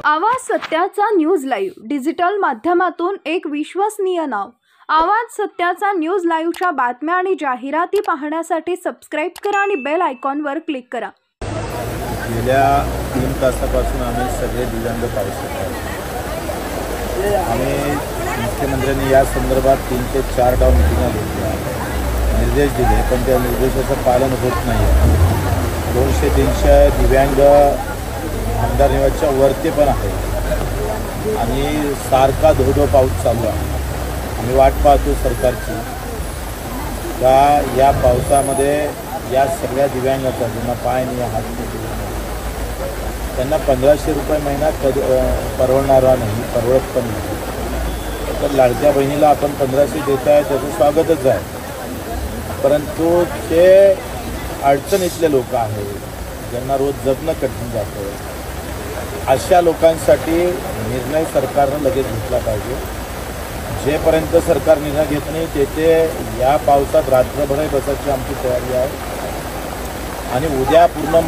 आवाज सत्याचा news live digital माध्यमातून एक विश्वसनीय नाव। आवाज सत्याचा न्यूज लाईव्हच्या बातम्या आणि जाहिराती पाहण्यासाठी सबस्क्राइब करा आणि बेल आयकॉनवर क्लिक करा। गेल्या 3 तासापासून आम्ही सगळे दिव्यांग पाहू शकतो। आम्ही मुख्यमंत्र्यांनी या संदर्भात 3 ते 4 डाव मिटिंगा घेतल्या, निर्देश दिले, पण त्या निर्देशाचं पालन होत नाही। 200-300 दिव्यांग आमदार निवासच्या वरती पण आहे आणि सारखा धो-धो पाऊस चालू आहे। आम्ही वाट पाहतो सरकारची का या पावसामध्ये या सगळ्या दिव्यांगाचा ज्यांना पाय नाही, हात नाही, त्यांना 1500 रुपये महिना परवडणारा नाही, परवडत पण नाही। तर लाडक्या बहिणीला आपण 1500 देत आहे, त्याचं स्वागतच आहे, परंतु ते अडचणीतले लोक आहेत ज्यांना रोज जगणं कठीण जातं, अशा लोकांसाठी निर्णय सरकारनं लगेच घेतला पाहिजे। जेपर्यंत सरकार निर्णय घेत नाही तेथे या पावसात रात्रभर बसायची आमची तयारी आहे आणि उद्या पूर्ण